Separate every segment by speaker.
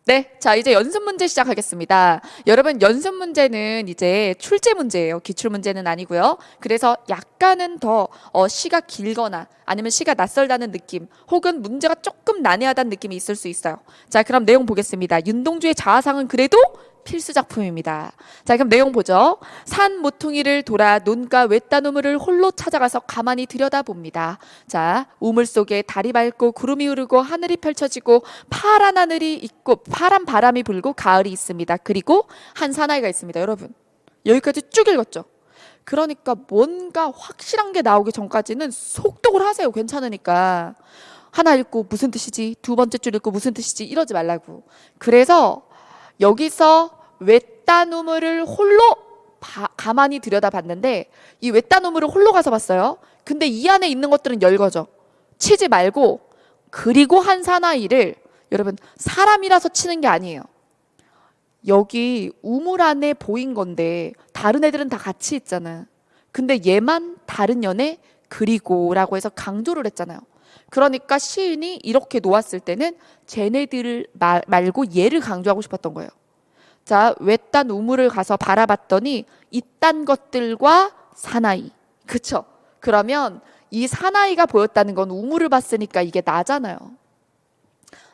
Speaker 1: 네, 자 이제 연습 문제 시작하겠습니다. 여러분 연습 문제는 이제 출제 문제예요. 기출 문제는 아니고요. 그래서 약간은 더 시가 길거나 아니면 시가 낯설다는 느낌 혹은 문제가 조금 난해하다는 느낌이 있을 수 있어요. 자 그럼 내용 보겠습니다. 윤동주의 자화상은 그래도 필수 작품입니다. 자 그럼 내용 보죠. 산 모퉁이를 돌아 논가 외딴 우물을 홀로 찾아가서 가만히 들여다봅니다. 자 우물 속에 달이 밝고 구름이 흐르고 하늘이 펼쳐지고 파란 하늘이 있고 파란 바람이 불고 가을이 있습니다. 그리고 한 사나이가 있습니다. 여러분 여기까지 쭉 읽었죠. 그러니까 뭔가 확실한 게 나오기 전까지는 속독을 하세요. 괜찮으니까. 하나 읽고 무슨 뜻이지? 두 번째 줄 읽고 무슨 뜻이지? 이러지 말라고. 그래서 여기서 외딴 우물을 홀로 가만히 들여다봤는데 이 외딴 우물을 홀로 가서 봤어요. 근데 이 안에 있는 것들은 열거죠. 치지 말고 그리고 한 사나이를 여러분 사람이라서 치는 게 아니에요. 여기 우물 안에 보인 건데 다른 애들은 다 같이 있잖아. 근데 얘만 다른 연애 그리고라고 해서 강조를 했잖아요. 그러니까 시인이 이렇게 놓았을 때는 쟤네들을 말고 얘를 강조하고 싶었던 거예요. 자, 외딴 우물을 가서 바라봤더니 이딴 것들과 사나이. 그쵸? 그러면 이 사나이가 보였다는 건 우물을 봤으니까 이게 나잖아요.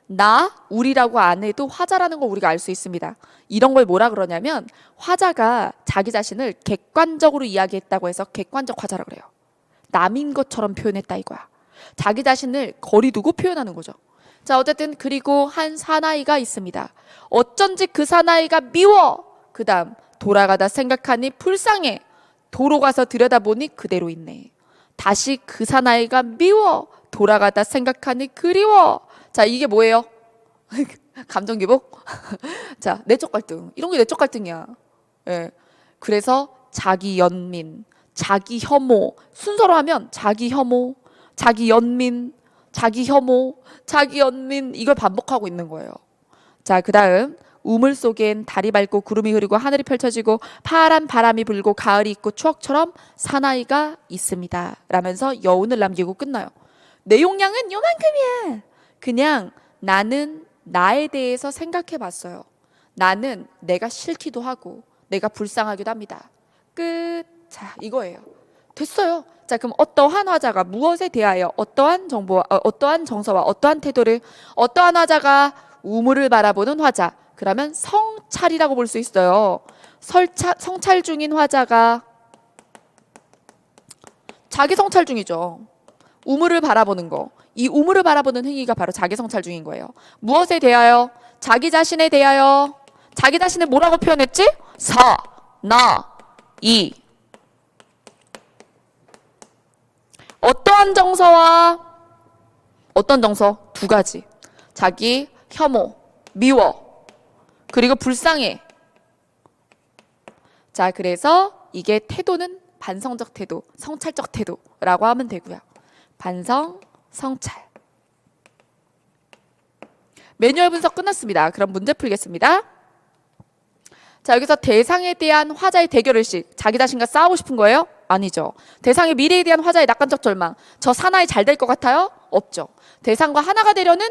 Speaker 1: 나, 우리라고 안 해도 화자라는 걸 우리가 알 수 있습니다. 이런 걸 뭐라 그러냐면 화자가 자기 자신을 객관적으로 이야기했다고 해서 객관적 화자라 그래요. 남인 것처럼 표현했다 이거야. 자기 자신을 거리 두고 표현하는 거죠. 자 어쨌든 그리고 한 사나이가 있습니다. 어쩐지 그 사나이가 미워. 그 다음 돌아가다 생각하니 불쌍해. 도로 가서 들여다보니 그대로 있네. 다시 그 사나이가 미워. 돌아가다 생각하니 그리워. 자 이게 뭐예요? 감정 기복? 자 내적 갈등. 이런 게 내적 갈등이야. 예. 그래서 자기 연민, 자기 혐오 순서로 하면 자기 혐오, 자기 연민, 자기 혐오, 자기 연민 이걸 반복하고 있는 거예요. 자, 그다음 우물 속엔 달이 밝고 구름이 흐르고 하늘이 펼쳐지고 파란 바람이 불고 가을이 있고 추억처럼 사나이가 있습니다. 라면서 여운을 남기고 끝나요. 내용량은 요만큼이야. 그냥 나는 나에 대해서 생각해 봤어요. 나는 내가 싫기도 하고 내가 불쌍하기도 합니다. 끝. 자, 이거예요. 됐어요. 자, 그럼 어떠한 화자가 무엇에 대하여 어떠한 정보와 어떠한 정서와 어떠한 태도를 어떠한 화자가 우물을 바라보는 화자. 그러면 성찰이라고 볼 수 있어요. 성찰 중인 화자가 자기 성찰 중이죠. 우물을 바라보는 거. 이 우물을 바라보는 행위가 바로 자기 성찰 중인 거예요. 무엇에 대하여? 자기 자신에 대하여. 자기 자신을 뭐라고 표현했지? 사, 나, 이. 어떠한 정서와 어떤 정서? 두 가지. 자기 혐오, 미워, 그리고 불쌍해. 자, 그래서 이게 태도는 반성적 태도, 성찰적 태도라고 하면 되고요. 반성, 성찰. 매뉴얼 분석 끝났습니다. 그럼 문제 풀겠습니다. 자, 여기서 대상에 대한 화자의 대결의식. 자기 자신과 싸우고 싶은 거예요? 아니죠. 대상의 미래에 대한 화자의 낙관적 절망. 저 사나이 잘 될 것 같아요? 없죠. 대상과 하나가 되려는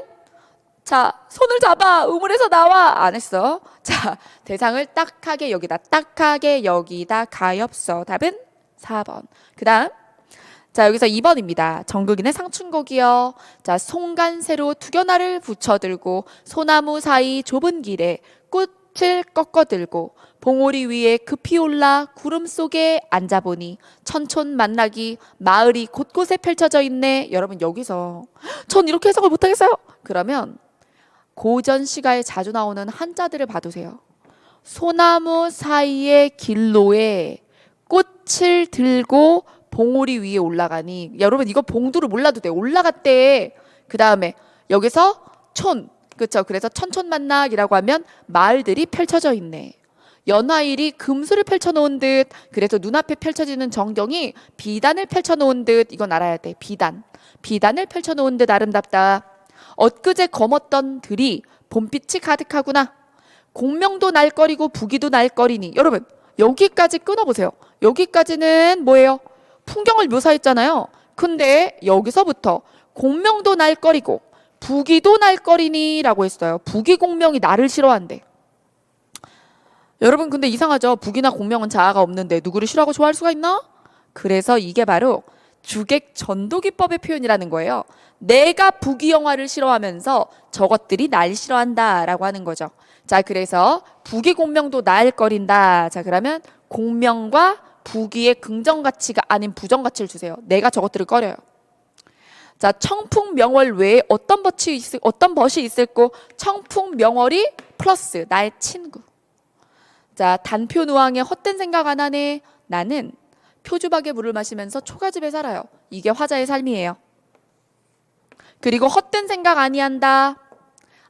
Speaker 1: 자, 손을 잡아. 우물에서 나와. 안 했어. 자, 대상을 딱하게 여기다 딱하게 여기다 가엾어. 답은 4번. 그 다음 자, 여기서 2번입니다. 정극인의 상춘곡이요. 자, 송간새로 투견화를 붙여들고 소나무 사이 좁은 길에 꽃을 꺾어들고 봉오리 위에 급히 올라 구름 속에 앉아보니 천촌 만나기 마을이 곳곳에 펼쳐져 있네. 여러분 여기서 전 이렇게 해석을 못하겠어요. 그러면 고전 시가에 자주 나오는 한자들을 봐두세요. 소나무 사이의 길로에 꽃을 들고 봉오리 위에 올라가니 여러분 이거 봉두를 몰라도 돼요. 올라갔대. 그 다음에 여기서 촌 그렇죠. 그래서 천촌만낙이라고 하면 마을들이 펼쳐져 있네. 연화일이 금수를 펼쳐놓은 듯 그래서 눈앞에 펼쳐지는 전경이 비단을 펼쳐놓은 듯 이건 알아야 돼. 비단을 펼쳐놓은 듯 아름답다. 엊그제 검었던 들이 봄빛이 가득하구나. 공명도 날거리고 부기도 날거리니 여러분 여기까지 끊어보세요. 여기까지는 뭐예요? 풍경을 묘사했잖아요. 근데 여기서부터 공명도 날거리고 부귀도 날 거리니 라고 했어요. 부귀 공명이 나를 싫어한대. 여러분 근데 이상하죠? 부귀나 공명은 자아가 없는데 누구를 싫어하고 좋아할 수가 있나? 그래서 이게 바로 주객 전도기법의 표현이라는 거예요. 내가 부귀영화를 싫어하면서 저것들이 날 싫어한다 라고 하는 거죠. 자, 그래서 부귀 공명도 날 거린다. 자, 그러면 공명과 부귀의 긍정가치가 아닌 부정가치를 주세요. 내가 저것들을 꺼려요. 자, 청풍명월 외에 어떤 벗이 있을꼬? 청풍명월이 플러스 나의 친구. 자, 단표누항에 헛된 생각 안 하네. 나는 표주박에 물을 마시면서 초가집에 살아요. 이게 화자의 삶이에요. 그리고 헛된 생각 아니한다.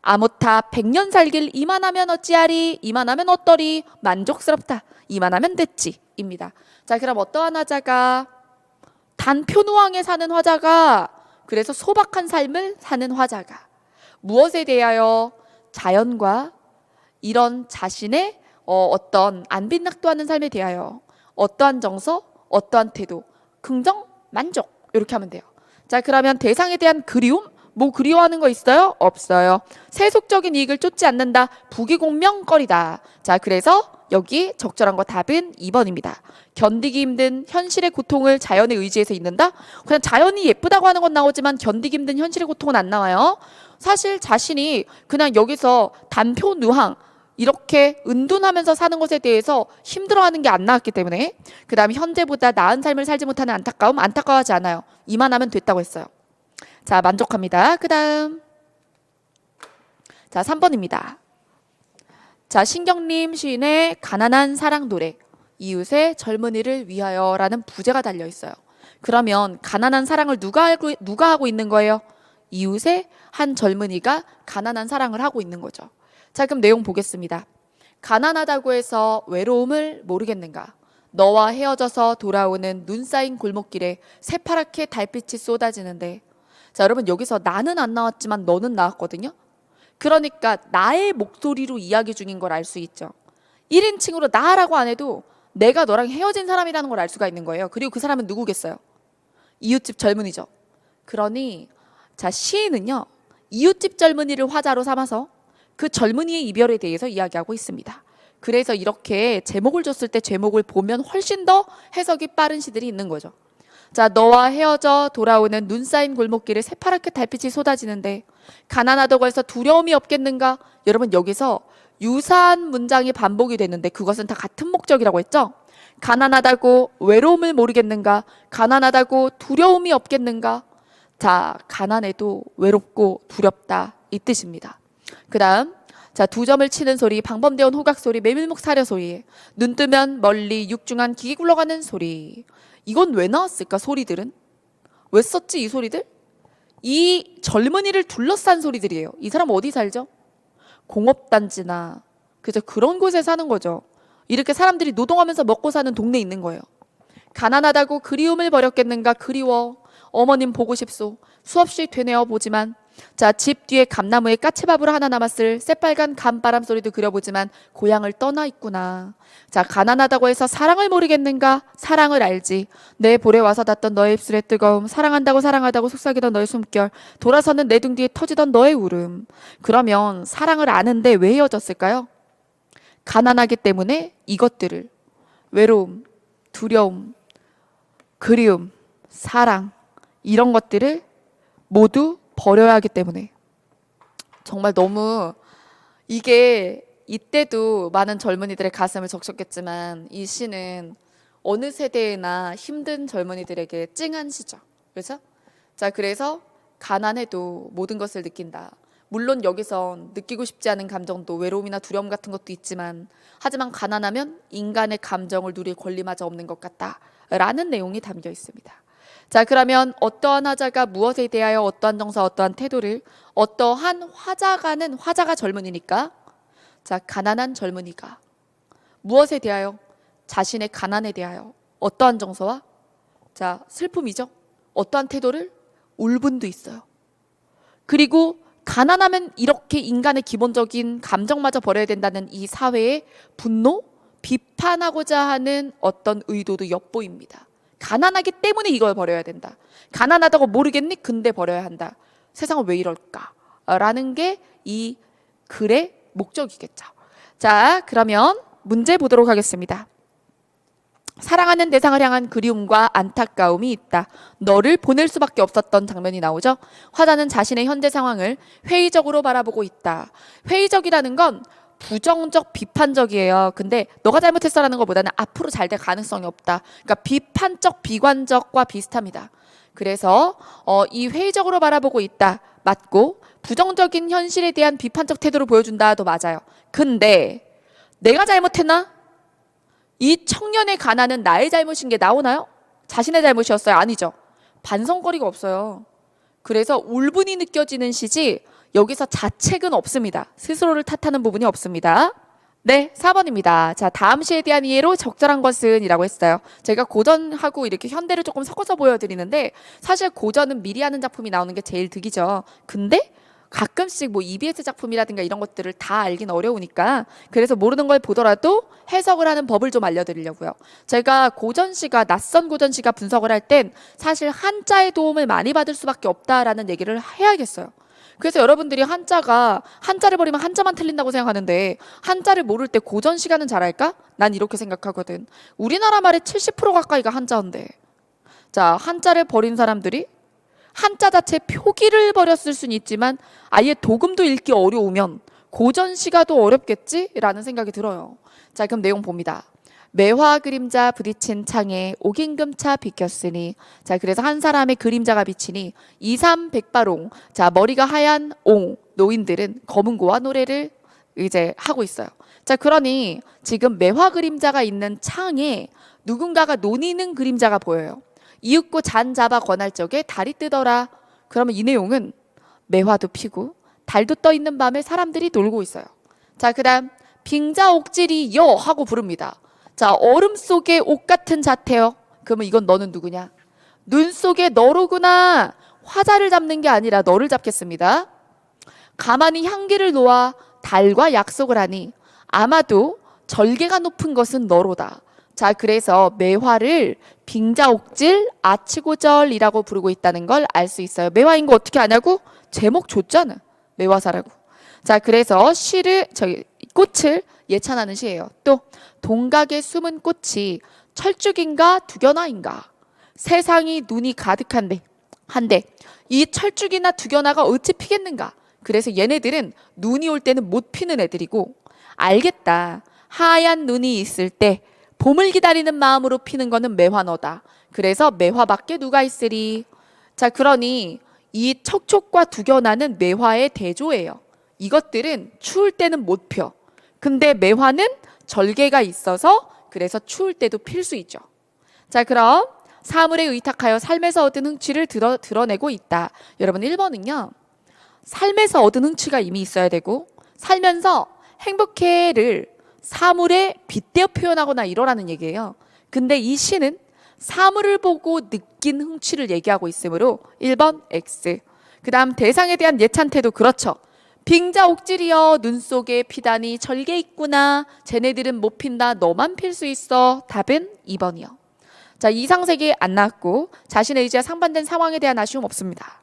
Speaker 1: 아무타 100년 살길 이만하면 어찌하리, 이만하면 어떠리, 만족스럽다, 이만하면 됐지 입니다. 자, 그럼 어떠한 화자가? 단표누항에 사는 화자가, 그래서 소박한 삶을 사는 화자가 무엇에 대하여? 자연과 이런 자신의 어떤 안빈낙도하는 삶에 대하여 어떠한 정서, 어떠한 태도, 긍정, 만족 이렇게 하면 돼요. 자, 그러면 대상에 대한 그리움? 뭐 그리워하는 거 있어요? 없어요. 세속적인 이익을 쫓지 않는다. 부귀공명거리다. 자, 그래서 여기 적절한 거 답은 2번입니다. 견디기 힘든 현실의 고통을 자연의 의지에서 잊는다? 그냥 자연이 예쁘다고 하는 건 나오지만 견디기 힘든 현실의 고통은 안 나와요. 사실 자신이 그냥 여기서 단표누항 이렇게 은둔하면서 사는 것에 대해서 힘들어하는 게 안 나왔기 때문에, 그 다음에 현재보다 나은 삶을 살지 못하는 안타까움, 안타까워하지 않아요. 이만하면 됐다고 했어요. 자, 만족합니다. 그 다음 자 3번입니다. 자, 신경림 시인의 가난한 사랑 노래, 이웃의 젊은이를 위하여 라는 부제가 달려 있어요. 그러면 가난한 사랑을 누가 하고 있는 거예요? 이웃의 한 젊은이가 가난한 사랑을 하고 있는 거죠. 자, 그럼 내용 보겠습니다. 가난하다고 해서 외로움을 모르겠는가? 너와 헤어져서 돌아오는 눈 쌓인 골목길에 새파랗게 달빛이 쏟아지는데, 자, 여러분 여기서 나는 안 나왔지만 너는 나왔거든요. 그러니까 나의 목소리로 이야기 중인 걸 알 수 있죠. 1인칭으로 나라고 안 해도 내가 너랑 헤어진 사람이라는 걸 알 수가 있는 거예요. 그리고 그 사람은 누구겠어요? 이웃집 젊은이죠. 그러니 자, 시인은요, 이웃집 젊은이를 화자로 삼아서 그 젊은이의 이별에 대해서 이야기하고 있습니다. 그래서 이렇게 제목을 줬을 때 제목을 보면 훨씬 더 해석이 빠른 시들이 있는 거죠. 자, 너와 헤어져 돌아오는 눈 쌓인 골목길에 새파랗게 달빛이 쏟아지는데 가난하다고 해서 두려움이 없겠는가? 여러분 여기서 유사한 문장이 반복이 되는데 그것은 다 같은 목적이라고 했죠? 가난하다고 외로움을 모르겠는가? 가난하다고 두려움이 없겠는가? 자, 가난해도 외롭고 두렵다 이 뜻입니다. 그 다음 자, 2점을 치는 소리, 방범대원 호각 소리, 메밀묵 사려 소리, 눈 뜨면 멀리 육중한 기기 굴러가는 소리. 이건 왜 나왔을까? 소리들은 왜 썼지? 이 소리들? 이 젊은이를 둘러싼 소리들이에요. 이 사람 어디 살죠? 공업단지나 그죠, 그런 곳에 사는 거죠. 이렇게 사람들이 노동하면서 먹고 사는 동네에 있는 거예요. 가난하다고 그리움을 버렸겠는가? 그리워 어머님 보고 싶소. 수없이 되뇌어 보지만, 자, 집 뒤에 감나무에 까치밥으로 하나 남았을 새빨간 감바람 소리도 그려보지만 고향을 떠나 있구나. 자, 가난하다고 해서 사랑을 모르겠는가? 사랑을 알지. 내 볼에 와서 닿던 너의 입술의 뜨거움, 사랑한다고 사랑하다고 속삭이던 너의 숨결, 돌아서는 내 등 뒤에 터지던 너의 울음. 그러면 사랑을 아는데 왜 헤어졌을까요? 가난하기 때문에 이것들을, 외로움, 두려움, 그리움, 사랑, 이런 것들을 모두 버려야 하기 때문에. 정말 너무 이게 이때도 많은 젊은이들의 가슴을 적셨겠지만 이 시는 어느 세대나 힘든 젊은이들에게 찡한 시죠. 그렇죠? 자, 그래서 가난해도 모든 것을 느낀다. 물론 여기선 느끼고 싶지 않은 감정도 외로움이나 두려움 같은 것도 있지만, 하지만 가난하면 인간의 감정을 누릴 권리마저 없는 것 같다 라는 내용이 담겨 있습니다. 자, 그러면 어떠한 화자가 무엇에 대하여 어떠한 정서, 어떠한 태도를, 어떠한 화자가는, 화자가 젊은이니까, 자, 가난한 젊은이가 무엇에 대하여? 자신의 가난에 대하여 어떠한 정서와, 자, 슬픔이죠. 어떠한 태도를? 울분도 있어요. 그리고 가난하면 이렇게 인간의 기본적인 감정마저 버려야 된다는 이 사회의 분노, 비판하고자 하는 어떤 의도도 엿보입니다. 가난하기 때문에 이걸 버려야 된다. 가난하다고 모르겠니? 근데 버려야 한다. 세상은 왜 이럴까? 라는 게 이 글의 목적이겠죠. 자, 그러면 문제 보도록 하겠습니다. 사랑하는 대상을 향한 그리움과 안타까움이 있다. 너를 보낼 수밖에 없었던 장면이 나오죠. 화자는 자신의 현재 상황을 회의적으로 바라보고 있다. 회의적이라는 건 부정적, 비판적이에요. 근데 너가 잘못했어라는 것보다는 앞으로 잘 될 가능성이 없다. 그러니까 비판적, 비관적과 비슷합니다. 그래서 이 회의적으로 바라보고 있다. 맞고 부정적인 현실에 대한 비판적 태도를 보여준다도 맞아요. 근데 내가 잘못했나? 이 청년의 가난은 나의 잘못인 게 나오나요? 자신의 잘못이었어요? 아니죠. 반성거리가 없어요. 그래서 울분이 느껴지는 시지 여기서 자책은 없습니다. 스스로를 탓하는 부분이 없습니다. 네, 4번입니다. 자, 다음 시에 대한 이해로 적절한 것은 이라고 했어요. 제가 고전하고 이렇게 현대를 조금 섞어서 보여드리는데 사실 고전은 미리 하는 작품이 나오는 게 제일 득이죠. 근데 가끔씩 뭐 EBS 작품이라든가 이런 것들을 다 알긴 어려우니까 그래서 모르는 걸 보더라도 해석을 하는 법을 좀 알려드리려고요. 제가 고전시가 낯선 고전시가 분석을 할 땐 사실 한자의 도움을 많이 받을 수밖에 없다라는 얘기를 해야겠어요. 그래서 여러분들이 한자를 버리면 한자만 틀린다고 생각하는데 한자를 모를 때 고전 시간은 잘할까? 난 이렇게 생각하거든. 우리나라 말의 70% 가까이가 한자인데 자, 한자를 버린 사람들이 한자 자체 표기를 버렸을 수는 있지만 아예 도금도 읽기 어려우면 고전 시가도 어렵겠지? 라는 생각이 들어요. 자, 그럼 내용 봅니다. 매화 그림자 부딪힌 창에 옥임금차 비켰으니 자, 그래서 한 사람의 그림자가 비치니 이삼백바롱 자, 머리가 하얀 노인들은 검은고와 노래를 이제 하고 있어요. 자, 그러니 지금 매화 그림자가 있는 창에 누군가가 논이는 그림자가 보여요. 이윽고 잔 잡아 권할 적에 달이 뜨더라. 그러면 이 내용은 매화도 피고 달도 떠 있는 밤에 사람들이 놀고 있어요. 자, 그다음 빙자옥질이 여 하고 부릅니다. 자, 얼음 속에 옥 같은 자태요. 그러면 이건 너는 누구냐? 눈 속에 너로구나. 화자를 잡는 게 아니라 너를 잡겠습니다. 가만히 향기를 놓아 달과 약속을 하니 아마도 절개가 높은 것은 너로다. 자, 그래서 매화를 빙자옥질 아치고절이라고 부르고 있다는 걸 알 수 있어요. 매화인 거 어떻게 아냐고? 제목 줬잖아. 매화사라고. 자, 그래서 꽃을 예찬하는 시예요. 또 동각에 숨은 꽃이 철쭉인가 두견화인가? 세상이 눈이 가득한데 이 철쭉이나 두견화가 어찌 피겠는가? 그래서 얘네들은 눈이 올 때는 못 피는 애들이고 알겠다. 하얀 눈이 있을 때 봄을 기다리는 마음으로 피는 거는 매화너다. 그래서 매화밖에 누가 있으리. 자, 그러니 이 척촉과 두견화는 매화의 대조예요. 이것들은 추울 때는 못 펴. 근데 매화는 절개가 있어서 그래서 추울 때도 필 수 있죠. 자, 그럼 사물에 의탁하여 삶에서 얻은 흥취를 드러내고 있다. 여러분 1번은요. 삶에서 얻은 흥취가 이미 있어야 되고 살면서 행복해를 사물에 빗대어 표현하거나 이러라는 얘기예요. 근데 이 시는 사물을 보고 느낀 흥취를 얘기하고 있으므로 1번 X. 그 다음 대상에 대한 예찬태도 그렇죠. 빙자옥질이여 눈 속에 피다니 절개 있구나. 쟤네들은 못 핀다. 너만 필 수 있어. 답은 2번이요. 자, 이상색이 안 나왔고 자신의 의지와 상반된 상황에 대한 아쉬움 없습니다.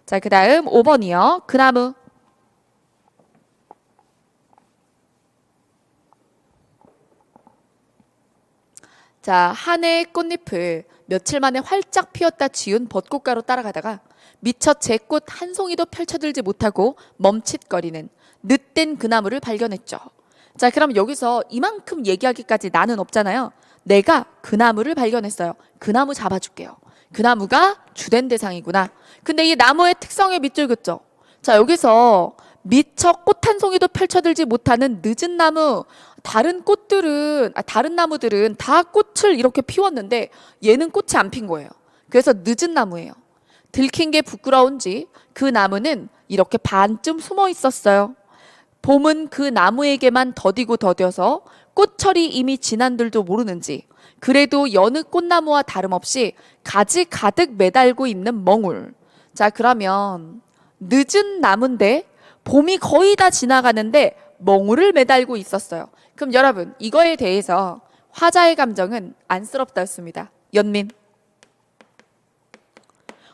Speaker 1: 자, 그 다음 5번이요. 그 나무. 자, 한 해의 꽃잎을 며칠 만에 활짝 피었다 지운 벚꽃가로 따라가다가 미처 제 꽃 한 송이도 펼쳐들지 못하고 멈칫거리는 늦된 그 나무를 발견했죠. 자, 그럼 여기서 이만큼 얘기하기까지 나는 없잖아요. 내가 그 나무를 발견했어요. 그 나무 잡아줄게요. 그 나무가 주된 대상이구나. 근데 이 나무의 특성에 밑줄 긋죠. 자, 여기서 미처 꽃 한 송이도 펼쳐들지 못하는 늦은 나무. 다른 나무들은 다 꽃을 이렇게 피웠는데 얘는 꽃이 안 핀 거예요. 그래서 늦은 나무예요. 들킨 게 부끄러운지 그 나무는 이렇게 반쯤 숨어 있었어요. 봄은 그 나무에게만 더디고 더뎌서 꽃철이 이미 지난 줄도 모르는지 그래도 여느 꽃나무와 다름없이 가지 가득 매달고 있는 멍울. 자, 그러면 늦은 나무인데 봄이 거의 다 지나가는데 멍울을 매달고 있었어요. 그럼 여러분 이거에 대해서 화자의 감정은 안쓰럽다였습니다. 연민.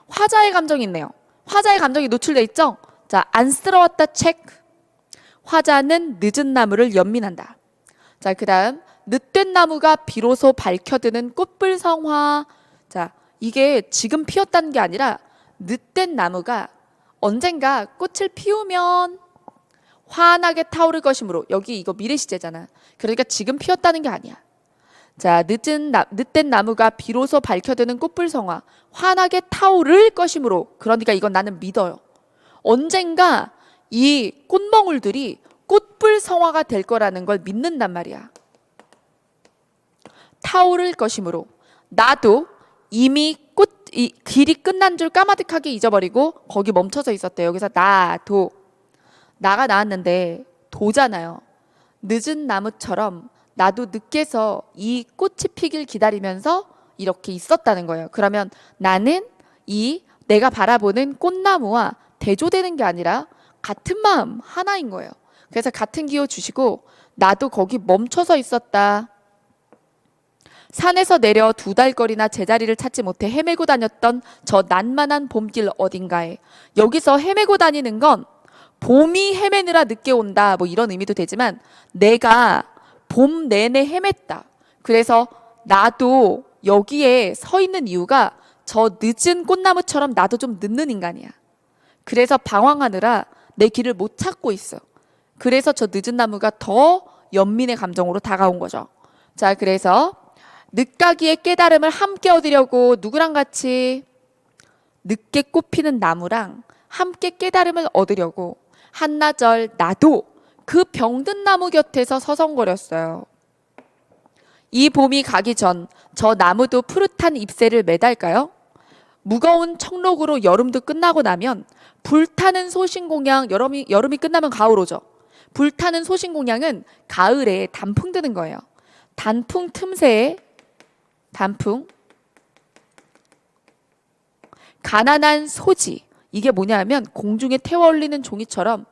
Speaker 1: 화자의 감정이 있네요. 화자의 감정이 노출돼 있죠? 자, 안쓰러웠다 체크. 화자는 늦은 나무를 연민한다. 자, 그 다음 늦된 나무가 비로소 밝혀드는 꽃불성화. 자, 이게 지금 피었다는 게 아니라 늦된 나무가 언젠가 꽃을 피우면 환하게 타오를 것이므로. 여기 이거 미래 시제잖아. 그러니까 지금 피었다는 게 아니야. 자, 늦된 나무가 비로소 밝혀드는 꽃불성화. 환하게 타오를 것이므로. 그러니까 이건 나는 믿어요. 언젠가 이 꽃멍울들이 꽃불성화가 될 거라는 걸 믿는단 말이야. 타오를 것이므로. 나도 이미 이 길이 끝난 줄 까마득하게 잊어버리고 거기 멈춰서 있었대요. 여기서 나가 나왔는데 도잖아요. 늦은 나무처럼 나도 늦게서 이 꽃이 피길 기다리면서 이렇게 있었다는 거예요. 그러면 나는 이 내가 바라보는 꽃나무와 대조되는 게 아니라 같은 마음 하나인 거예요. 그래서 같은 기호 주시고 나도 거기 멈춰서 있었다. 산에서 내려 2달거리나 제자리를 찾지 못해 헤매고 다녔던 저 난만한 봄길 어딘가에. 여기서 헤매고 다니는 건 봄이 헤매느라 늦게 온다 뭐 이런 의미도 되지만 내가 봄 내내 헤맸다. 그래서 나도 여기에 서 있는 이유가 저 늦은 꽃나무처럼 나도 좀 늦는 인간이야. 그래서 방황하느라 내 길을 못 찾고 있어. 그래서 저 늦은 나무가 더 연민의 감정으로 다가온 거죠. 자, 그래서 늦가기의 깨달음을 함께 얻으려고 누구랑 같이 늦게 꽃피는 나무랑 함께 깨달음을 얻으려고 한나절 나도 그 병든 나무 곁에서 서성거렸어요. 이 봄이 가기 전 저 나무도 푸릇한 잎새를 매달까요? 무거운 청록으로 여름도 끝나고 나면 불타는 소신공양, 여름이 끝나면 가을 오죠. 불타는 소신공양은 가을에 단풍 드는 거예요. 단풍 틈새에 단풍, 가난한 소지. 이게 뭐냐면 공중에 태워 올리는 종이처럼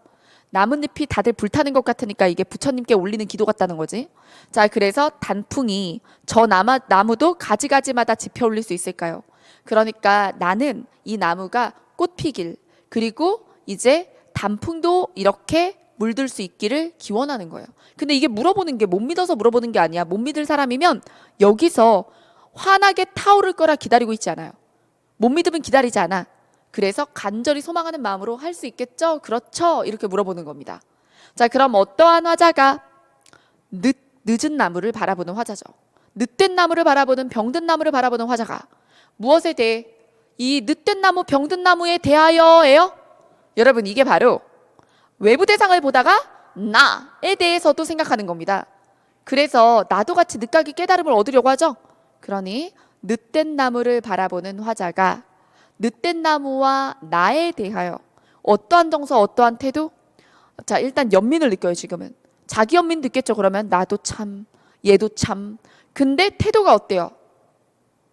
Speaker 1: 나뭇잎이 다들 불타는 것 같으니까 이게 부처님께 올리는 기도 같다는 거지. 자, 그래서 단풍이 저 나무도 가지가지마다 지펴 올릴 수 있을까요? 그러니까 나는 이 나무가 꽃 피길, 그리고 이제 단풍도 이렇게 물들 수 있기를 기원하는 거예요. 근데 이게 물어보는 게 못 믿어서 물어보는 게 아니야. 못 믿을 사람이면 여기서 환하게 타오를 거라 기다리고 있지 않아요. 못 믿으면 기다리지 않아. 그래서 간절히 소망하는 마음으로 할 수 있겠죠? 그렇죠? 이렇게 물어보는 겁니다. 자, 그럼 어떠한 화자가 늦은 나무를 바라보는 화자죠. 늦된 나무를 바라보는, 병든 나무를 바라보는 화자가 무엇에 대해? 이 늦된 나무, 병든 나무에 대하여예요? 여러분, 이게 바로 외부 대상을 보다가 나에 대해서도 생각하는 겁니다. 그래서 나도 같이 늦가기 깨달음을 얻으려고 하죠. 그러니 늦된 나무를 바라보는 화자가 늦된 나무와 나에 대하여 어떠한 정서, 어떠한 태도? 자, 일단 연민을 느껴요. 지금은 자기 연민 느꼈죠. 그러면 나도 참, 얘도 참. 근데 태도가 어때요?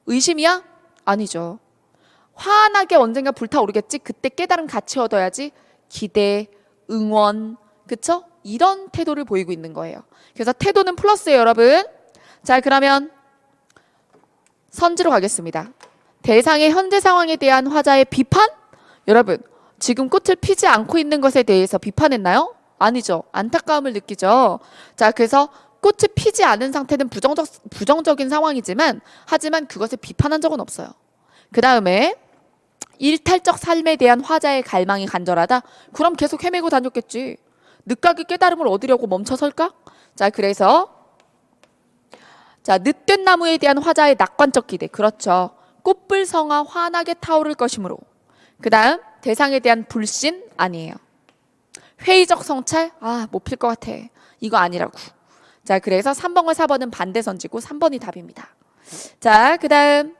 Speaker 1: 의심이야? 아니죠. 환하게 언젠가 불타오르겠지. 그때 깨달음 같이 얻어야지. 기대, 응원, 그쵸? 이런 태도를 보이고 있는 거예요. 그래서 태도는 플러스예요, 여러분. 자, 그러면 선지로 가겠습니다. 대상의 현재 상황에 대한 화자의 비판? 여러분, 지금 꽃을 피지 않고 있는 것에 대해서 비판했나요? 아니죠. 안타까움을 느끼죠. 자, 그래서 꽃이 피지 않은 상태는 부정적인 상황이지만, 하지만 그것을 비판한 적은 없어요. 그 다음에 일탈적 삶에 대한 화자의 갈망이 간절하다? 그럼 계속 헤매고 다녔겠지. 늦가기 깨달음을 얻으려고 멈춰설까? 자, 그래서 자, 늦된 나무에 대한 화자의 낙관적 기대. 그렇죠. 꽃불성화 환하게 타오를 것이므로. 그 다음 대상에 대한 불신? 아니에요. 회의적 성찰? 못 필 것 같아. 이거 아니라고. 자, 그래서 3번과 4번은 반대 선지고 3번이 답입니다. 자, 그 다음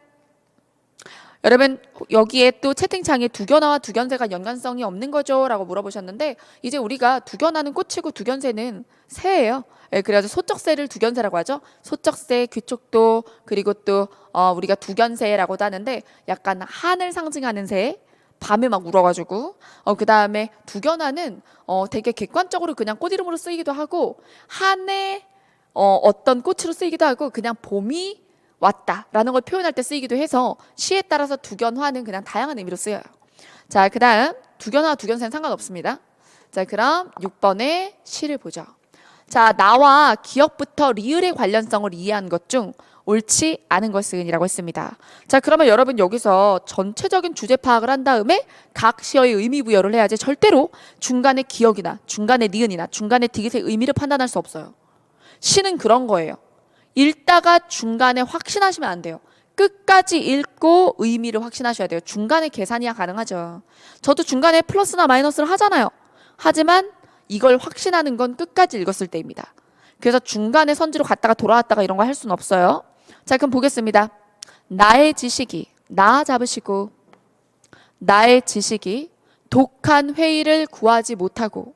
Speaker 1: 여러분, 여기에 또 채팅창에 두견화와 두견새가 연관성이 없는 거죠? 라고 물어보셨는데, 이제 우리가 두견화는 꽃이고 두견새는 새예요. 예, 그래서 소쩍새를 두견새라고 하죠. 소쩍새, 귀촉도, 그리고 또 우리가 두견새라고도 하는데, 약간 한을 상징하는 새, 밤에 막 울어가지고. 그 다음에 두견화는 되게 객관적으로 그냥 꽃 이름으로 쓰이기도 하고, 한의 어떤 꽃으로 쓰이기도 하고, 그냥 봄이 왔다라는 걸 표현할 때 쓰이기도 해서 시에 따라서 두견화는 그냥 다양한 의미로 쓰여요. 자, 그 다음 두견화 두견새는 상관없습니다. 자, 그럼 6번의 시를 보죠. 자, 나와 기억부터 리을의 관련성을 이해한 것 중 옳지 않은 것은 이라고 했습니다. 자, 그러면 여러분 여기서 전체적인 주제 파악을 한 다음에 각 시어의 의미 부여를 해야지 절대로 중간에 기억이나 중간에 니은이나 중간에 디귿의 의미를 판단할 수 없어요. 시는 그런 거예요. 읽다가 중간에 확신하시면 안 돼요. 끝까지 읽고 의미를 확신하셔야 돼요. 중간에 계산이야 가능하죠. 저도 중간에 플러스나 마이너스를 하잖아요. 하지만 이걸 확신하는 건 끝까지 읽었을 때입니다. 그래서 중간에 선지로 갔다가 돌아왔다가 이런 거 할 수는 없어요. 자, 그럼 보겠습니다. 나의 지식이, 나 잡으시고, 나의 지식이 독한 회의를 구하지 못하고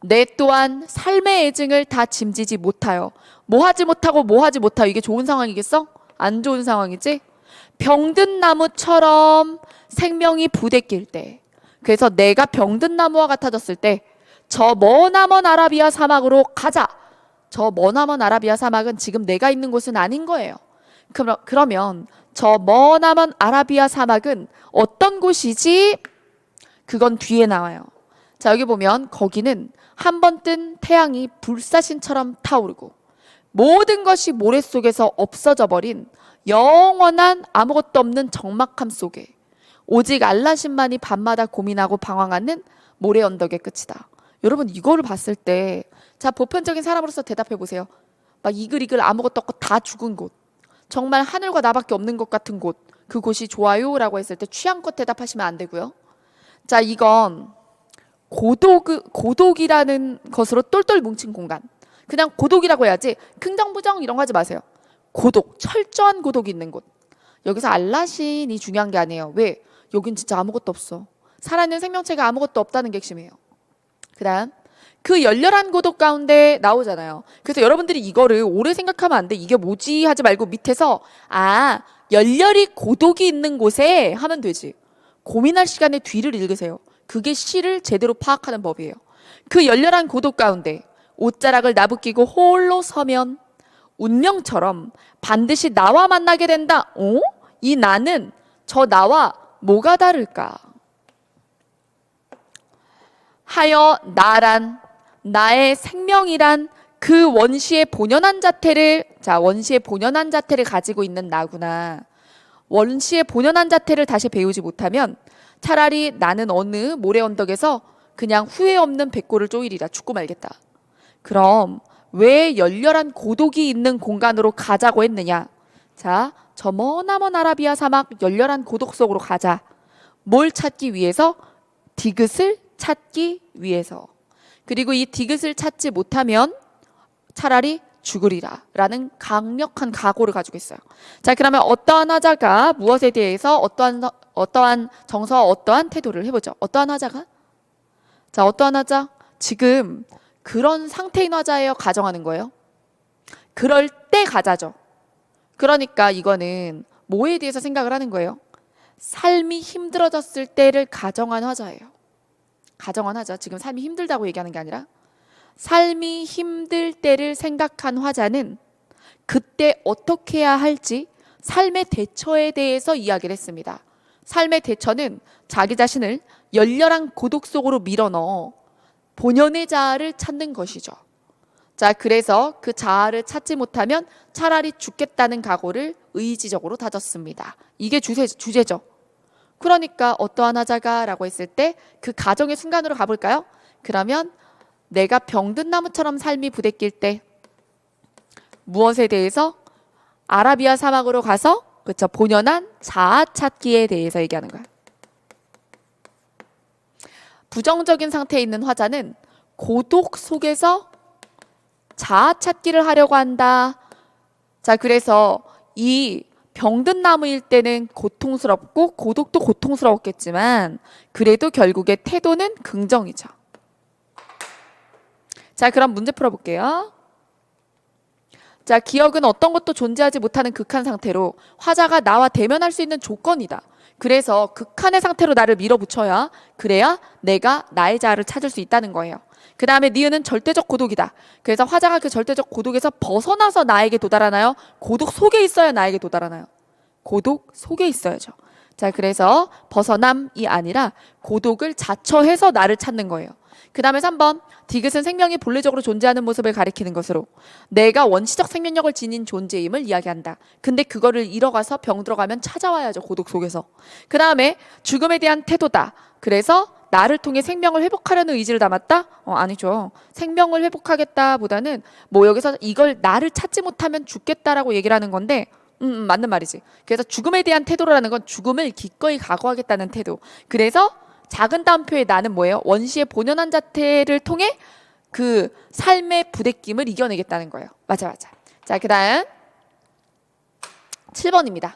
Speaker 1: 내 또한 삶의 애증을 다 짐지지 못하여 뭐 하지 못하고 뭐 하지 못하여 이게 좋은 상황이겠어? 안 좋은 상황이지? 병든 나무처럼 생명이 부대낄 때, 그래서 내가 병든 나무와 같아졌을 때 저 머나먼 아라비아 사막으로 가자. 저 머나먼 아라비아 사막은 지금 내가 있는 곳은 아닌 거예요. 그러면 저 머나먼 아라비아 사막은 어떤 곳이지? 그건 뒤에 나와요. 자, 여기 보면 거기는 한 번 뜬 태양이 불사신처럼 타오르고 모든 것이 모래 속에서 없어져 버린 영원한 아무것도 없는 적막함 속에 오직 알라신만이 밤마다 고민하고 방황하는 모래 언덕의 끝이다. 여러분 이거를 봤을 때, 자, 보편적인 사람으로서 대답해 보세요. 막 이글이글 아무것도 없고 다 죽은 곳, 정말 하늘과 나밖에 없는 것 같은 곳, 그곳이 좋아요? 라고 했을 때 취향껏 대답하시면 안 되고요. 자, 이건 고독이라는 것으로 똘똘 뭉친 공간. 그냥 고독이라고 해야지 긍정부정 이런 거 하지 마세요. 고독, 철저한 고독이 있는 곳. 여기서 알라신이 중요한 게 아니에요. 왜? 여긴 진짜 아무것도 없어. 살아있는 생명체가 아무것도 없다는 게 핵심이에요. 그 다음, 그 열렬한 고독 가운데 나오잖아요. 그래서 여러분들이 이거를 오래 생각하면 안 돼. 이게 뭐지? 하지 말고 밑에서 열렬히 고독이 있는 곳에 하면 되지. 고민할 시간에 뒤를 읽으세요. 그게 시를 제대로 파악하는 법이에요. 그 열렬한 고독 가운데 옷자락을 나부끼고 홀로 서면 운명처럼 반드시 나와 만나게 된다. 이 나는 저 나와 뭐가 다를까? 하여 나란, 나의 생명이란 그 원시의 본연한 자태를, 자, 원시의 본연한 자태를 가지고 있는 나구나. 원시의 본연한 자태를 다시 배우지 못하면 차라리 나는 어느 모래 언덕에서 그냥 후회 없는 백골을 쪼이리라 죽고 말겠다. 그럼 왜 열렬한 고독이 있는 공간으로 가자고 했느냐? 자, 저 머나먼 아라비아 사막 열렬한 고독 속으로 가자. 뭘 찾기 위해서? 디귿을 찾기 위해서. 그리고 이 디귿을 찾지 못하면 차라리 죽으리라 라는 강력한 각오를 가지고 있어요. 자, 그러면 어떠한 화자가 무엇에 대해서 어떠한 정서와 어떠한 태도를 해보죠. 어떠한 화자가? 자, 어떠한 화자? 지금 그런 상태인 화자예요? 가정하는 거예요? 그럴 때 가자죠. 그러니까 이거는 뭐에 대해서 생각을 하는 거예요? 삶이 힘들어졌을 때를 가정한 화자예요. 가정한 화자. 지금 삶이 힘들다고 얘기하는 게 아니라 삶이 힘들 때를 생각한 화자는 그때 어떻게 해야 할지 삶의 대처에 대해서 이야기를 했습니다. 삶의 대처는 자기 자신을 열렬한 고독 속으로 밀어넣어 본연의 자아를 찾는 것이죠. 자, 그래서 그 자아를 찾지 못하면 차라리 죽겠다는 각오를 의지적으로 다졌습니다. 이게 주제죠. 그러니까 어떠한 하자가 라고 했을 때 그 가정의 순간으로 가볼까요? 그러면 내가 병든 나무처럼 삶이 부대낄 때 무엇에 대해서? 아라비아 사막으로 가서 그렇죠, 본연한 자아 찾기에 대해서 얘기하는 거야. 부정적인 상태에 있는 화자는 고독 속에서 자아 찾기를 하려고 한다. 자, 그래서 이 병든 나무일 때는 고통스럽고 고독도 고통스러웠겠지만 그래도 결국에 태도는 긍정이죠. 자, 그럼 문제 풀어볼게요. 자, 기억은 어떤 것도 존재하지 못하는 극한 상태로 화자가 나와 대면할 수 있는 조건이다. 그래서 극한의 상태로 나를 밀어붙여야 그래야 내가 나의 자아를 찾을 수 있다는 거예요. 그 다음에 니은은 절대적 고독이다. 그래서 화자가 그 절대적 고독에서 벗어나서 나에게 도달하나요? 고독 속에 있어야 나에게 도달하나요? 고독 속에 있어야죠. 자, 그래서 벗어남이 아니라 고독을 자처해서 나를 찾는 거예요. 그 다음에 3번, 디귿은 생명이 본래적으로 존재하는 모습을 가리키는 것으로 내가 원시적 생명력을 지닌 존재임을 이야기한다. 근데 그거를 잃어가서 병들어가면 찾아와야죠. 고독 속에서. 그 다음에 죽음에 대한 태도다. 그래서 나를 통해 생명을 회복하려는 의지를 담았다? 아니죠. 생명을 회복하겠다 보다는 뭐 여기서 이걸 나를 찾지 못하면 죽겠다라고 얘기를 하는 건데 맞는 말이지. 그래서 죽음에 대한 태도라는 건 죽음을 기꺼이 각오하겠다는 태도. 그래서 작은 따옴표의 나는 뭐예요? 원시의 본연한 자태를 통해 그 삶의 부대낌을 이겨내겠다는 거예요. 맞아. 자, 그 다음 7번입니다.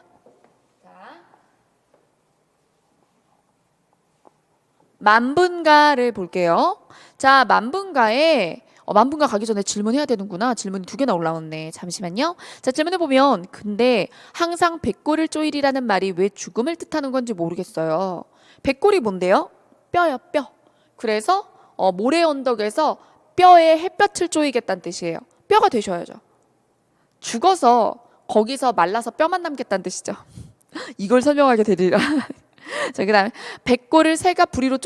Speaker 1: 만분가를 볼게요. 자, 만분가에 만분가 가기 전에 질문해야 되는구나. 질문이 2개나 올라왔네. 잠시만요. 자, 질문해 보면 근데 항상 백골을 쪼이리라는 말이 왜 죽음을 뜻하는 건지 모르겠어요. 백골이 뭔데요? 뼈요, 뼈. 그래서 모래 언덕에서 뼈에 햇볕을 쪼이겠다는 뜻이에요. 뼈가 되셔야죠. 죽어서 거기서 말라서 뼈만 남겠다는 뜻이죠. 이걸 설명하게 되리라. 자, 그 다음에 백골을 새가 부리로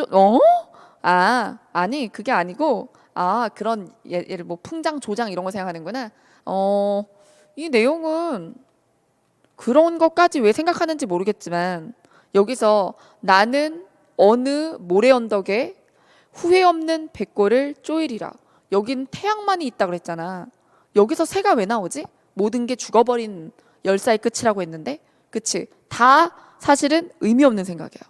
Speaker 1: 아니 그게 아니고 그런 예를 뭐 풍장 조장 이런 거 생각하는구나. 이 내용은 그런 것까지 왜 생각하는지 모르겠지만 여기서 나는 어느 모래 언덕에 후회 없는 백골을 쪼이리라. 여긴 태양만이 있다 그랬잖아. 여기서 새가 왜 나오지? 모든 게 죽어버린 열사의 끝이라고 했는데, 그치? 다 사실은 의미 없는 생각이에요.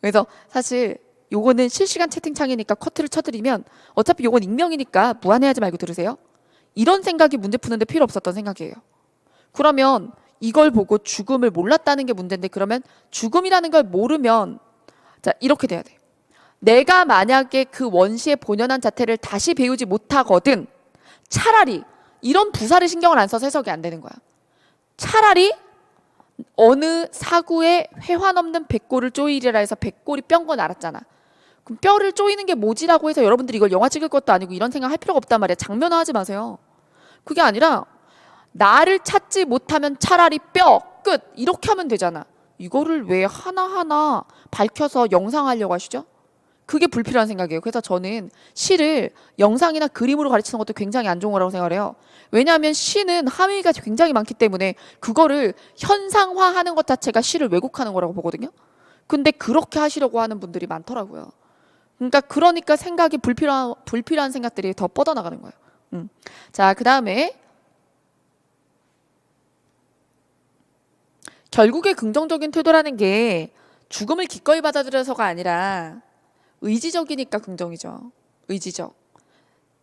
Speaker 1: 그래서 사실 요거는 실시간 채팅창이니까 커트를 쳐드리면 어차피 요건 익명이니까 무안해하지 말고 들으세요. 이런 생각이 문제 푸는데 필요 없었던 생각이에요. 그러면 이걸 보고 죽음을 몰랐다는 게 문제인데, 그러면 죽음이라는 걸 모르면 자, 이렇게 돼야 돼요. 내가 만약에 그 원시의 본연한 자태를 다시 배우지 못하거든 차라리 이런 부사를 신경을 안 써서 해석이 안 되는 거야. 차라리 어느 사구에 회환 없는 백골을 쪼이리라 해서 백골이 뼈인 건 알았잖아. 그럼 뼈를 쪼이는 게 뭐지라고 해서 여러분들이 이걸 영화 찍을 것도 아니고 이런 생각 할 필요가 없단 말이야. 장면화하지 마세요. 그게 아니라 나를 찾지 못하면 차라리 뼈 끝 이렇게 하면 되잖아. 이거를 왜 하나하나 밝혀서 영상하려고 하시죠? 그게 불필요한 생각이에요. 그래서 저는 시를 영상이나 그림으로 가르치는 것도 굉장히 안 좋은 거라고 생각을 해요. 왜냐하면 시는 함의가 굉장히 많기 때문에 그거를 현상화하는 것 자체가 시를 왜곡하는 거라고 보거든요. 근데 그렇게 하시려고 하는 분들이 많더라고요. 그러니까 생각이 불필요한 생각들이 더 뻗어나가는 거예요. 자, 그 다음에 결국에 긍정적인 태도라는 게 죽음을 기꺼이 받아들여서가 아니라 의지적이니까 긍정이죠. 의지적.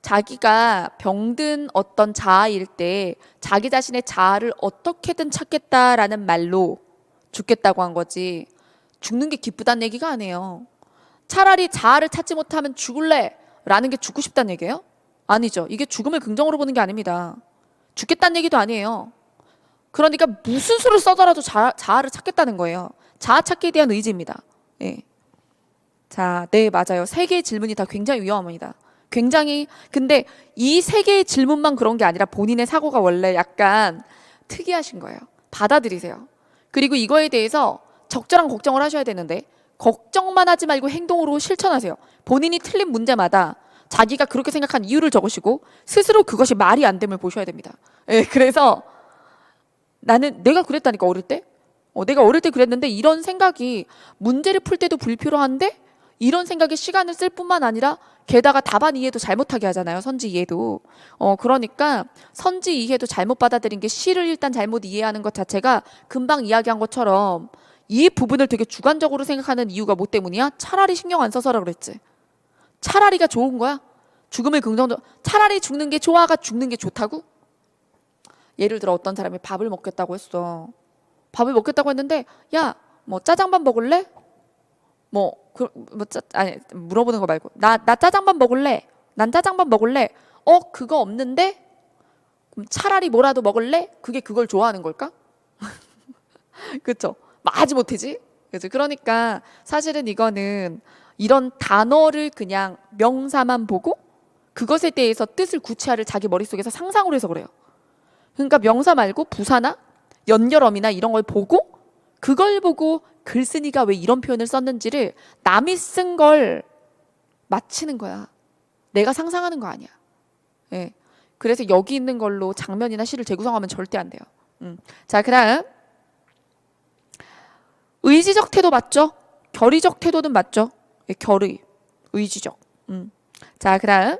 Speaker 1: 자기가 병든 어떤 자아일 때 자기 자신의 자아를 어떻게든 찾겠다라는 말로 죽겠다고 한 거지, 죽는 게 기쁘다는 얘기가 아니에요. 차라리 자아를 찾지 못하면 죽을래 라는 게 죽고 싶다는 얘기예요? 아니죠. 이게 죽음을 긍정으로 보는 게 아닙니다. 죽겠다는 얘기도 아니에요. 그러니까 무슨 수를 써더라도 자아를 찾겠다는 거예요. 자아 찾기에 대한 의지입니다. 예. 자, 네, 맞아요. 3개의 질문이 다 굉장히 위험합니다. 굉장히, 근데 이 3개의 질문만 그런 게 아니라 본인의 사고가 원래 약간 특이하신 거예요. 받아들이세요. 그리고 이거에 대해서 적절한 걱정을 하셔야 되는데, 걱정만 하지 말고 행동으로 실천하세요. 본인이 틀린 문제마다 자기가 그렇게 생각한 이유를 적으시고 스스로 그것이 말이 안 됨을 보셔야 됩니다. 예, 그래서 내가 그랬다니까, 어릴 때. 내가 어릴 때 그랬는데 이런 생각이 문제를 풀 때도 불필요한데 이런 생각에 시간을 쓸 뿐만 아니라 게다가 답안 이해도 잘못하게 하잖아요. 선지 이해도. 그러니까 선지 이해도 잘못 받아들인 게 시를 일단 잘못 이해하는 것 자체가 금방 이야기한 것처럼 이 부분을 되게 주관적으로 생각하는 이유가 뭐 때문이야? 차라리 신경 안 써서라 그랬지. 차라리가 좋은 거야? 죽음을 차라리 죽는 게 좋아가 죽는 게 좋다고? 예를 들어 어떤 사람이 밥을 먹겠다고 했어. 밥을 먹겠다고 했는데 야, 뭐 짜장밥 먹을래? 물어보는 거 말고 나 짜장밥 먹을래? 난 짜장밥 먹을래? 그거 없는데? 그럼 차라리 뭐라도 먹을래? 그게 그걸 좋아하는 걸까? 그쵸? 마지 못해지? 그죠? 그러니까 사실은 이거는 이런 단어를 그냥 명사만 보고 그것에 대해서 뜻을 구체화를 자기 머릿속에서 상상으로 해서 그래요. 그러니까 명사 말고 부사나 연결어미나 이런 걸 보고 그걸 보고 글쓴이가 왜 이런 표현을 썼는지를 남이 쓴 걸 맞히는 거야. 내가 상상하는 거 아니야. 예. 그래서 여기 있는 걸로 장면이나 시를 재구성하면 절대 안 돼요. 자, 그다음 의지적 태도 맞죠? 결의적 태도는 맞죠? 예, 결의, 의지적. 자, 그다음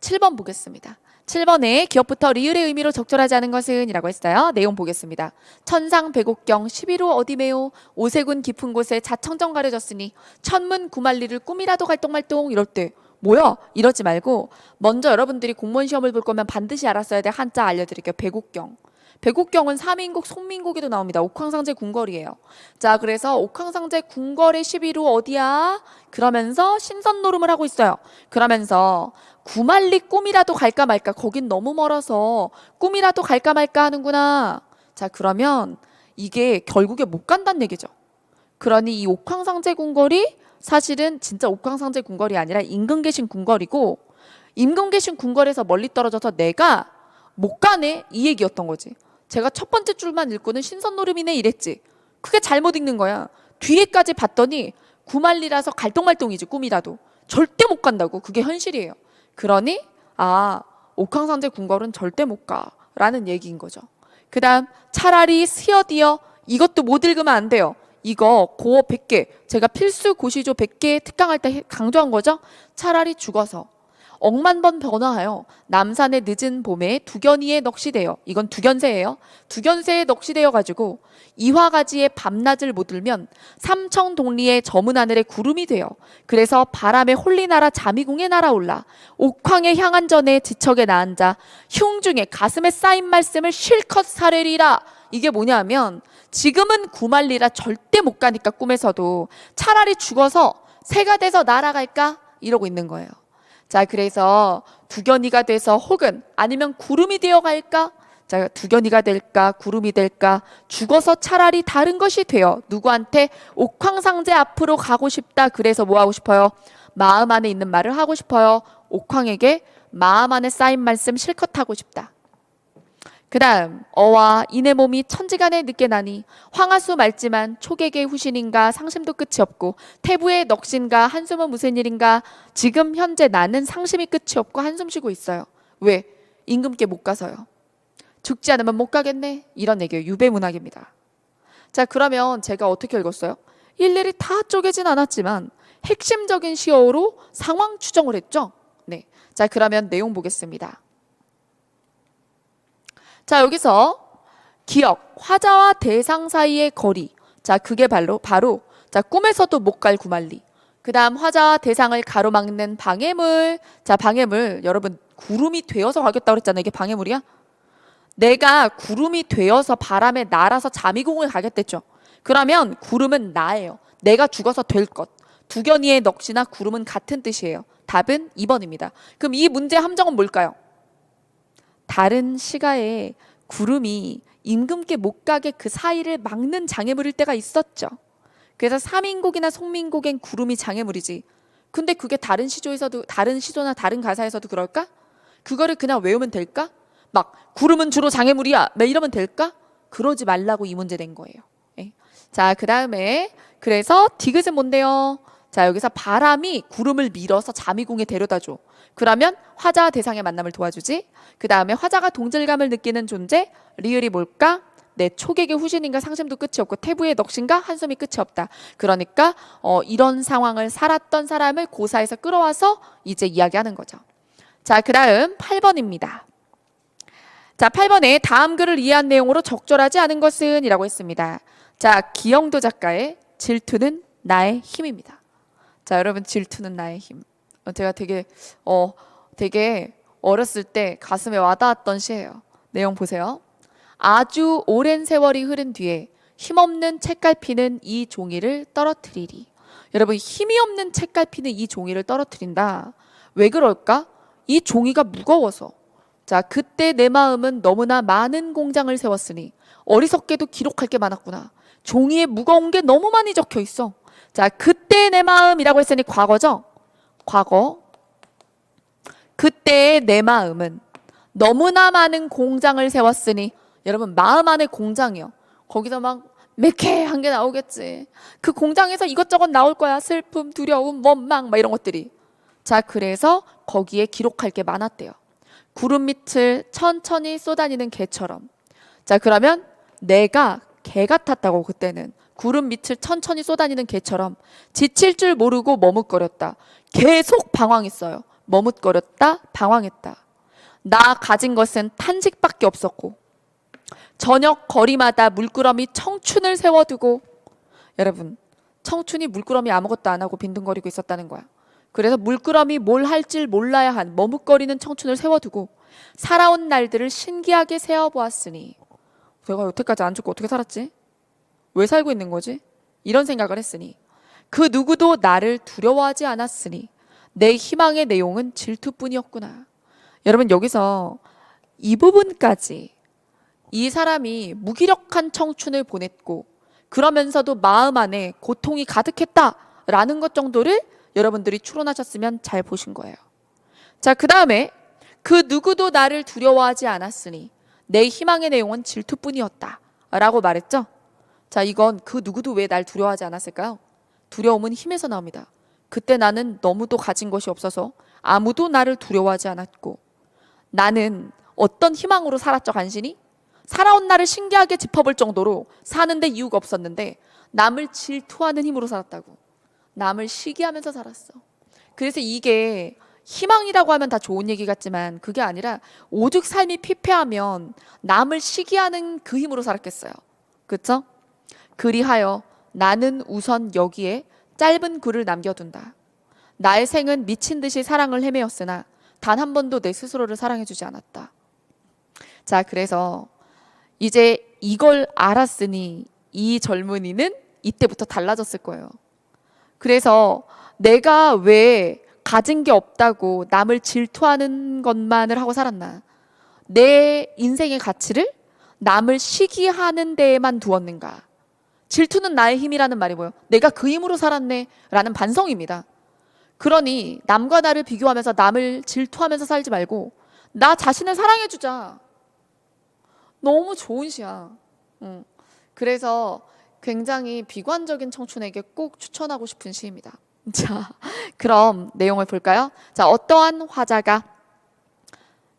Speaker 1: 7번 보겠습니다. 7번에 기업부터 리을의 의미로 적절하지 않은 것은 이라고 했어요. 내용 보겠습니다. 천상 백옥경 11호 어디 매요 오세군 깊은 곳에 자청정 가려졌으니 천문 구만리를 꿈이라도 갈똥말똥 이럴 때 뭐야? 이러지 말고 먼저 여러분들이 공무원 시험을 볼 거면 반드시 알았어야 될 한자 알려드릴게요. 백옥경. 백옥경은 삼인국 송민국에도 나옵니다. 옥황상제 궁궐이에요. 자, 그래서 옥황상제 궁궐의 11호 어디야? 그러면서 신선 노름을 하고 있어요. 그러면서 구만리 꿈이라도 갈까 말까. 거긴 너무 멀어서 꿈이라도 갈까 말까 하는구나. 자, 그러면 이게 결국에 못 간다는 얘기죠. 그러니 이 옥황상제 궁궐이 사실은 진짜 옥황상제 궁궐이 아니라 임금 계신 궁궐이고, 임금 계신 궁궐에서 멀리 떨어져서 내가 못 가네 이 얘기였던 거지. 제가 첫 번째 줄만 읽고는 신선노름이네 이랬지. 그게 잘못 읽는 거야. 뒤에까지 봤더니 구만리라서 갈똥말똥이지. 꿈이라도 절대 못 간다고. 그게 현실이에요. 그러니 옥황상제 궁궐은 절대 못 가라는 얘기인 거죠. 그 다음 차라리 스여디어 이것도 못 읽으면 안 돼요. 이거 고어 100개 제가 필수 고시조 100개 특강할 때 강조한 거죠. 차라리 죽어서 억만 번 변화하여 남산의 늦은 봄에 두견이에 넋이되어 이건 두견새예요. 두견새에 넋이되어 가지고 이화가지의 밤낮을 못 들면 삼청동리의 저문 하늘에 구름이 되어 그래서 바람에 홀리 날아 자미궁에 날아올라 옥황에 향한 전에 지척에 나앉아 흉중에 가슴에 쌓인 말씀을 실컷 사뢰리라. 이게 뭐냐면 지금은 구만리라 절대 못 가니까 꿈에서도 차라리 죽어서 새가 돼서 날아갈까 이러고 있는 거예요. 자, 그래서 두견이가 돼서 혹은 아니면 구름이 되어 갈까? 자, 두견이가 될까? 구름이 될까? 죽어서 차라리 다른 것이 되어 누구한테 옥황상제 앞으로 가고 싶다. 그래서 뭐 하고 싶어요? 마음 안에 있는 말을 하고 싶어요. 옥황에게 마음 안에 쌓인 말씀 실컷 하고 싶다. 그 다음 어와 이내 몸이 천지간에 늦게 나니 황하수 맑지만 초객의 후신인가 상심도 끝이 없고 태부의 넋인가 한숨은 무슨 일인가. 지금 현재 나는 상심이 끝이 없고 한숨 쉬고 있어요. 왜? 임금께 못 가서요. 죽지 않으면 못 가겠네. 이런 얘기예요. 유배문학입니다. 자, 그러면 제가 어떻게 읽었어요? 일일이 다 쪼개진 않았지만 핵심적인 시어로 상황 추정을 했죠. 네. 자, 그러면 내용 보겠습니다. 자, 여기서 기억, 화자와 대상 사이의 거리. 자, 그게 바로 자, 꿈에서도 못 갈 구만리. 그 다음 화자와 대상을 가로막는 방해물. 자, 방해물 여러분 구름이 되어서 가겠다고 그랬잖아요. 이게 방해물이야? 내가 구름이 되어서 바람에 날아서 자미궁을 가겠댔죠. 그러면 구름은 나예요. 내가 죽어서 될 것. 두견이의 넋이나 구름은 같은 뜻이에요. 답은 2번입니다. 그럼 이 문제의 함정은 뭘까요? 다른 시가에 구름이 임금께 못 가게 그 사이를 막는 장애물일 때가 있었죠. 그래서 삼인국이나 송민국엔 구름이 장애물이지. 근데 그게 다른 시조에서도 다른 시조나 다른 가사에서도 그럴까? 그거를 그냥 외우면 될까? 막 구름은 주로 장애물이야. 막 이러면 될까? 그러지 말라고 이 문제 낸 거예요. 예. 자, 그 다음에 그래서 디귿은 뭔데요? 자, 여기서 바람이 구름을 밀어서 자미궁에 데려다 줘. 그러면 화자와 대상의 만남을 도와주지. 그 다음에 화자가 동질감을 느끼는 존재. 리을이 뭘까? 내 초객의 후신인가 상심도 끝이 없고 태부의 넋인가 한숨이 끝이 없다. 그러니까 이런 상황을 살았던 사람을 고사에서 끌어와서 이제 이야기하는 거죠. 자, 그 다음 8번입니다. 자, 8번에 다음 글을 이해한 내용으로 적절하지 않은 것은 이라고 했습니다. 자, 기영도 작가의 질투는 나의 힘입니다. 자, 여러분 질투는 나의 힘. 제가 되게 어렸을 때 가슴에 와닿았던 시예요. 내용 보세요. 아주 오랜 세월이 흐른 뒤에 힘없는 책갈피는 이 종이를 떨어뜨리리. 여러분 힘이 없는 책갈피는 이 종이를 떨어뜨린다. 왜 그럴까? 이 종이가 무거워서. 자, 그때 내 마음은 너무나 많은 공장을 세웠으니 어리석게도 기록할 게 많았구나. 종이에 무거운 게 너무 많이 적혀 있어. 자, 그때 내 마음이라고 했으니 과거죠. 과거. 그때 내 마음은 너무나 많은 공장을 세웠으니, 여러분 마음 안에 공장이요. 거기서 막 매캐한 게 나오겠지. 그 공장에서 이것저것 나올 거야. 슬픔, 두려움, 원망 막 이런 것들이. 자, 그래서 거기에 기록할 게 많았대요. 구름 밑을 천천히 쏘다니는 개처럼. 자, 그러면 내가 개 같았다고. 그때는 구름 밑을 천천히 쏘다니는 개처럼 지칠 줄 모르고 머뭇거렸다. 계속 방황했어요. 머뭇거렸다, 방황했다. 나 가진 것은 탄식밖에 없었고, 저녁 거리마다 물끄러미 청춘을 세워두고, 여러분 청춘이 물끄러미 아무것도 안 하고 빈둥거리고 있었다는 거야. 그래서 물끄러미 뭘 할지 몰라야 한 머뭇거리는 청춘을 세워두고 살아온 날들을 신기하게 세어보았으니, 내가 여태까지 안 죽고 어떻게 살았지? 왜 살고 있는 거지? 이런 생각을 했으니, 그 누구도 나를 두려워하지 않았으니 내 희망의 내용은 질투뿐이었구나. 여러분 여기서 이 부분까지, 이 사람이 무기력한 청춘을 보냈고 그러면서도 마음 안에 고통이 가득했다라는 것 정도를 여러분들이 추론하셨으면 잘 보신 거예요. 자, 그 다음에 그 누구도 나를 두려워하지 않았으니 내 희망의 내용은 질투뿐이었다 라고 말했죠. 자, 이건 그 누구도 왜 날 두려워하지 않았을까요? 두려움은 힘에서 나옵니다. 그때 나는 너무도 가진 것이 없어서 아무도 나를 두려워하지 않았고, 나는 어떤 희망으로 살았죠, 간신히? 살아온 나를 신기하게 짚어볼 정도로 사는데 이유가 없었는데 남을 질투하는 힘으로 살았다고. 남을 시기하면서 살았어. 그래서 이게 희망이라고 하면 다 좋은 얘기 같지만 그게 아니라, 오죽 삶이 피폐하면 남을 시기하는 그 힘으로 살았겠어요. 그렇죠? 그리하여 나는 우선 여기에 짧은 글을 남겨둔다. 나의 생은 미친 듯이 사랑을 헤매었으나 단 한 번도 내 스스로를 사랑해주지 않았다. 자, 그래서 이제 이걸 알았으니 이 젊은이는 이때부터 달라졌을 거예요. 그래서 내가 왜 가진 게 없다고 남을 질투하는 것만을 하고 살았나? 내 인생의 가치를 남을 시기하는 데에만 두었는가? 질투는 나의 힘이라는 말이 뭐예요? 내가 그 힘으로 살았네 라는 반성입니다. 그러니 남과 나를 비교하면서 남을 질투하면서 살지 말고 나 자신을 사랑해주자. 너무 좋은 시야. 그래서 굉장히 비관적인 청춘에게 꼭 추천하고 싶은 시입니다. 자, 그럼 내용을 볼까요? 자, 어떠한 화자가,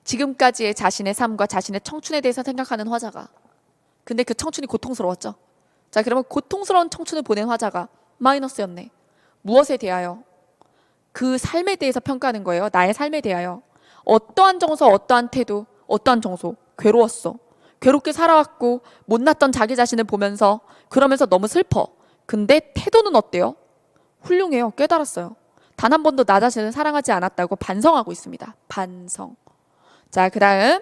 Speaker 1: 지금까지의 자신의 삶과 자신의 청춘에 대해서 생각하는 화자가, 근데 그 청춘이 고통스러웠죠. 자, 그러면 고통스러운 청춘을 보낸 화자가 마이너스였네. 무엇에 대하여? 그 삶에 대해서 평가하는 거예요. 나의 삶에 대하여. 어떠한 정서, 어떠한 태도, 어떠한 정서. 괴로웠어. 괴롭게 살아왔고 못났던 자기 자신을 보면서, 그러면서 너무 슬퍼. 근데 태도는 어때요? 훌륭해요. 깨달았어요. 단 한 번도 나 자신을 사랑하지 않았다고 반성하고 있습니다. 반성. 자, 그럼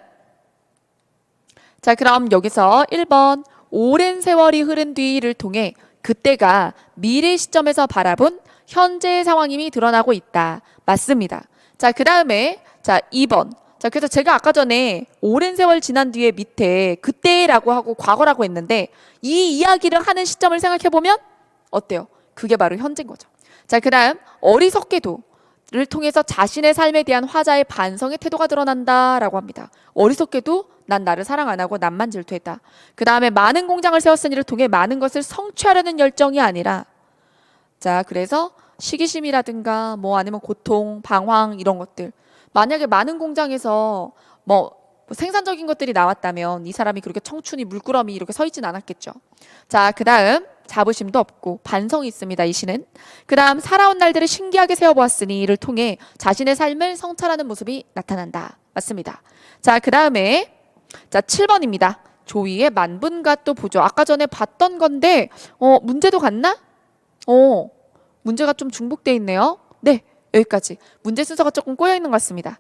Speaker 1: 여기서 1번, 오랜 세월이 흐른 뒤를 통해 그때가 미래 시점에서 바라본 현재의 상황임이 드러나고 있다. 맞습니다. 자, 그 다음에 2번. 자, 그래서 제가 아까 전에 오랜 세월 지난 뒤에 밑에 그때라고 하고 과거라고 했는데, 이 이야기를 하는 시점을 생각해 보면 어때요? 그게 바로 현재인 거죠. 자, 그 다음 어리석게도를 통해서 자신의 삶에 대한 화자의 반성의 태도가 드러난다라고 합니다. 어리석게도 난 나를 사랑 안 하고 남만 질투했다. 그 다음에 많은 공장을 세웠으니를 통해 많은 것을 성취하려는 열정이 아니라, 자, 그래서 시기심이라든가 뭐 아니면 고통, 방황 이런 것들. 만약에 많은 공장에서 뭐 생산적인 것들이 나왔다면 이 사람이 그렇게 청춘이 물끄러미 이렇게 서 있진 않았겠죠. 자, 그 다음 자부심도 없고 반성이 있습니다. 이 시는. 그 다음 살아온 날들을 신기하게 세어보았으니 이를 통해 자신의 삶을 성찰하는 모습이 나타난다. 맞습니다. 자, 그 다음에 7번입니다. 조이의 만분과 또 보죠. 아까 전에 봤던 건데 문제도 같나? 문제가 좀 중복돼 있네요. 네, 여기까지. 문제 순서가 조금 꼬여 있는 것 같습니다.